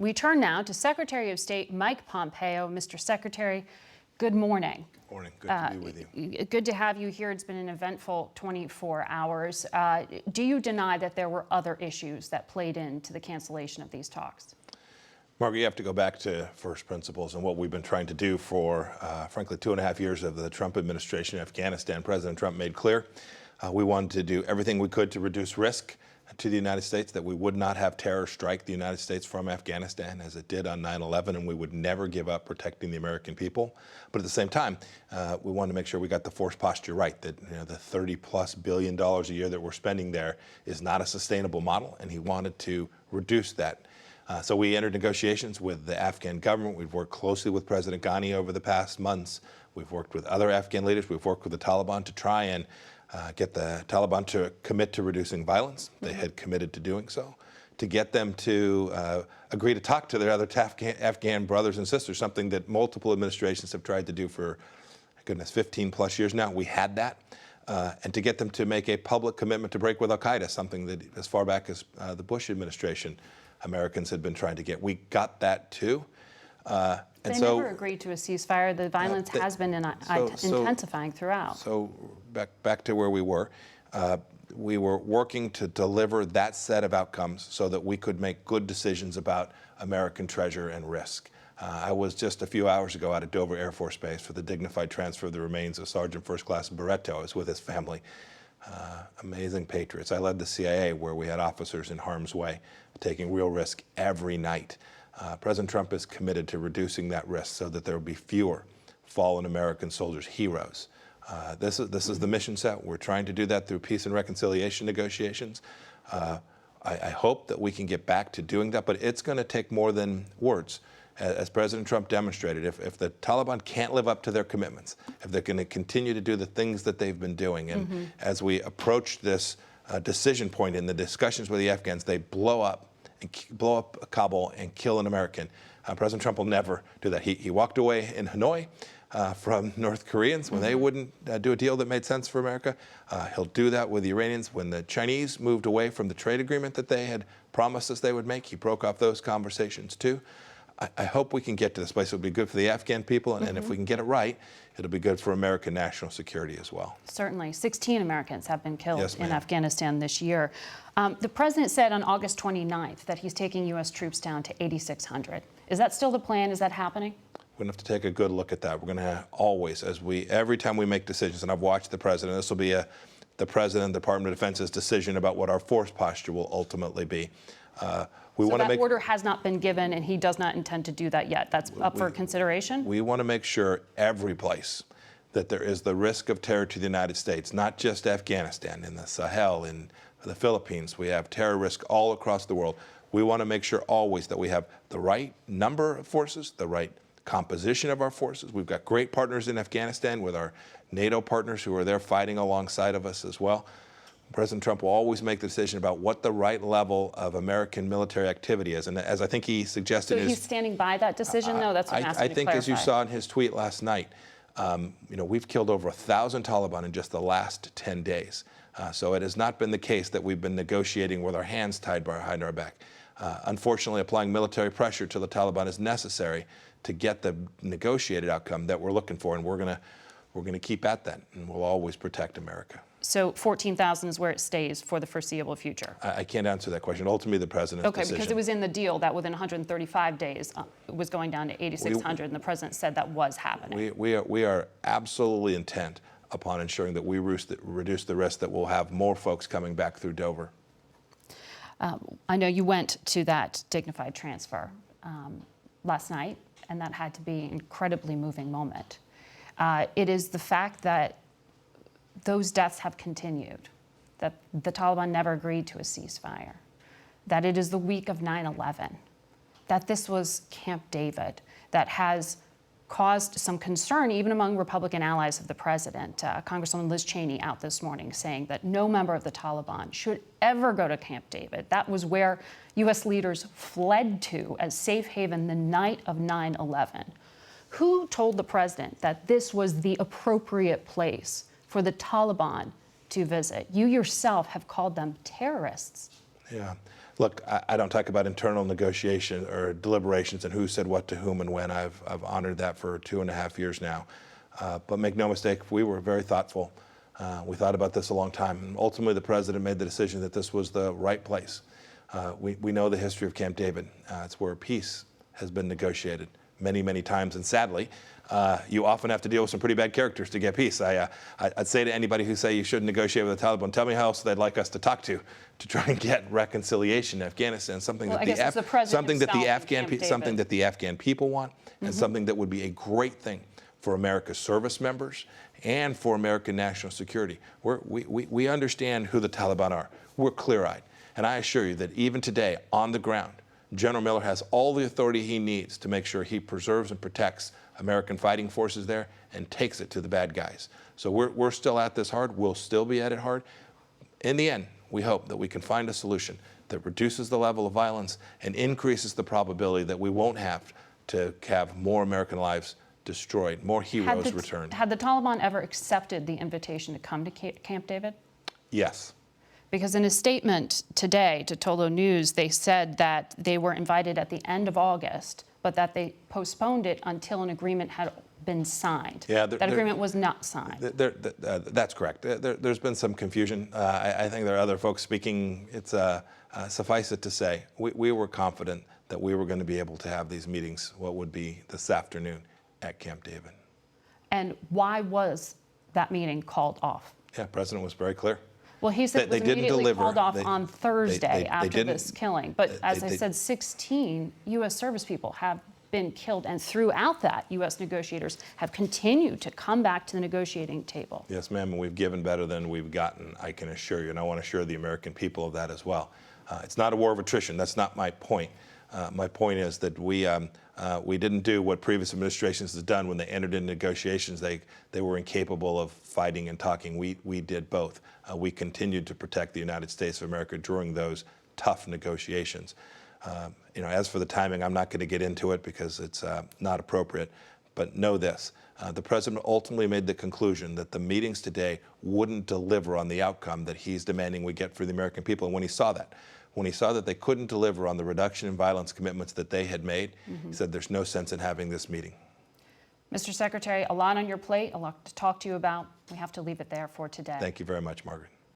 We turn now to Secretary of State Mike Pompeo. Mr. Secretary, good morning. Morning. Good to be with you. Good to have you here. It's been an eventful 24 hours. Do you deny that there were other issues that played into the cancellation of these talks? Margaret, you have to go back to first principles and what we've been trying to do for, frankly, 2.5 years of the Trump administration in Afghanistan. President Trump made clear we wanted to do everything we could to reduce risk to the United States, that we would not have terror strike the United States from Afghanistan as it did on 9/11, and we would never give up protecting the American people. But at the same time, we wanted to make sure we got the force posture right, that the $30+ billion a year that we're spending there is not a sustainable model, and he wanted to reduce that. So we entered negotiations with the Afghan government. We've worked closely with President Ghani over the past months. We've worked with other Afghan leaders. We've worked with the Taliban to try and get the Taliban to commit to reducing violence. They had committed to doing so. To get them to agree to talk to their other Afghan brothers and sisters, something that multiple administrations have tried to do for, goodness, 15+ years now. We had that. And to get them to make a public commitment to break with al-Qaeda, something that as far back as the Bush administration, Americans had been trying to get. We got that too. They never agreed to a ceasefire. The violence has been intensifying throughout. So back to where we were. We were working to deliver that set of outcomes so that we could make good decisions about American treasure and risk. I was just a few hours ago out at Dover Air Force Base for the dignified transfer of the remains of Sergeant First Class Barreto. I was with his family. Amazing patriots. I led the CIA where we had officers in harm's way, taking real risk every night. President Trump is committed to reducing that risk so that there will be fewer fallen American soldiers, heroes. This is the mission set. We're trying to do that through peace and reconciliation negotiations. I hope that we can get back to doing that, but it's going to take more than words. As President Trump demonstrated, if the Taliban can't live up to their commitments, if they're going to continue to do the things that they've been doing, and as we approach this decision point in the discussions with the Afghans, they blow up Kabul and kill an American. President Trump will never do that. He walked away in Hanoi from North Koreans when they wouldn't do a deal that made sense for America. He'll do that with the Iranians. When the Chinese moved away from the trade agreement that they had promised us they would make, he broke off those conversations too. I hope we can get to this place. It'll be good for the Afghan people, and if we can get it right, it'll be good for American national security as well. Certainly. 16 Americans have been killed in Afghanistan this year. The president said on August 29th that he's taking U.S. troops down to 8,600. Is that still the plan? Is that happening? We're going to have to take a good look at that. We're going to always, every time we make decisions, and I've watched the president, this will be the president, the Department of Defense's decision about what our force posture will ultimately be. So that order has not been given, and he does not intend to do that yet. That's up for consideration? We want to make sure every place that there is the risk of terror to the United States, not just Afghanistan, in the Sahel, in the Philippines. We have terror risk all across the world. We want to make sure always that we have the right number of forces, the right composition of our forces. We've got great partners in Afghanistan with our NATO partners who are there fighting alongside of us as well. President Trump will always make the decision about what the right level of American military activity is. And as I think he suggested... So he's standing by that decision, though? That's what I'm asking you to clarify. I think as you saw in his tweet last night, we've killed over 1,000 Taliban in just the last 10 days. So it has not been the case that we've been negotiating with our hands tied behind our back. Unfortunately, applying military pressure to the Taliban is necessary to get the negotiated outcome that we're looking for, and we're going to keep at that, and we'll always protect America. So 14,000 is where it stays for the foreseeable future? I can't answer that question. Ultimately, the president's decision. Because it was in the deal that within 135 days it was going down to 8,600, and the president said that was happening. We are absolutely intent upon ensuring that we reduce the risk that we'll have more folks coming back through Dover. I know you went to that dignified transfer last night, and that had to be an incredibly moving moment. It is the fact that those deaths have continued, that the Taliban never agreed to a ceasefire, that it is the week of 9/11, that this was Camp David, that has caused some concern even among Republican allies of the president. Congresswoman Liz Cheney out this morning saying that no member of the Taliban should ever go to Camp David. That was where U.S. leaders fled to as safe haven the night of 9/11. Who told the president that this was the appropriate place for the Taliban to visit? You yourself have called them terrorists. Yeah. Look, I don't talk about internal negotiation or deliberations and who said what to whom and when. I've honored that for 2.5 years now. But make no mistake, we were very thoughtful. We thought about this a long time. And ultimately, the president made the decision that this was the right place. We know the history of Camp David. It's where peace has been negotiated many, many times. And sadly, you often have to deal with some pretty bad characters to get peace. I'd say to anybody who say you shouldn't negotiate with the Taliban, tell me how else they'd like us to talk to try and get reconciliation in Afghanistan, something that the Afghan people want, and something that would be a great thing for America's service members and for American national security. We understand who the Taliban are. We're clear-eyed. And I assure you that even today, on the ground, General Miller has all the authority he needs to make sure he preserves and protects American fighting forces there and takes it to the bad guys. So we're still at this hard. We'll still be at it hard. In the end, we hope that we can find a solution that reduces the level of violence and increases the probability that we won't have to have more American lives destroyed, more heroes returned. Had the Taliban ever accepted the invitation to come to Camp David? Yes. Because in a statement today to Tolo News, they said that they were invited at the end of August, but that they postponed it until an agreement had been signed. Yeah, that agreement was not signed. That's correct. There's been some confusion. I think there are other folks speaking. It's suffice it to say, we were confident that we were going to be able to have these meetings, what would be this afternoon, at Camp David. And why was that meeting called off? Yeah, the president was very clear. Well, he said it was immediately called off on Thursday after this killing. But as I said, 16 U.S. service people have been killed, and throughout that, U.S. negotiators have continued to come back to the negotiating table. Yes, ma'am, and we've given better than we've gotten, I can assure you, and I want to assure the American people of that as well. It's not a war of attrition. That's not my point. My point is that we didn't do what previous administrations have done when they entered into negotiations. They were incapable of fighting and talking. We did both. We continued to protect the United States of America during those tough negotiations. As for the timing, I'm not going to get into it because it's not appropriate. But know this, the president ultimately made the conclusion that the meetings today wouldn't deliver on the outcome that he's demanding we get for the American people. And when he saw that they couldn't deliver on the reduction in violence commitments that they had made, he said there's no sense in having this meeting. Mr. Secretary, a lot on your plate, a lot to talk to you about. We have to leave it there for today. Thank you very much, Margaret.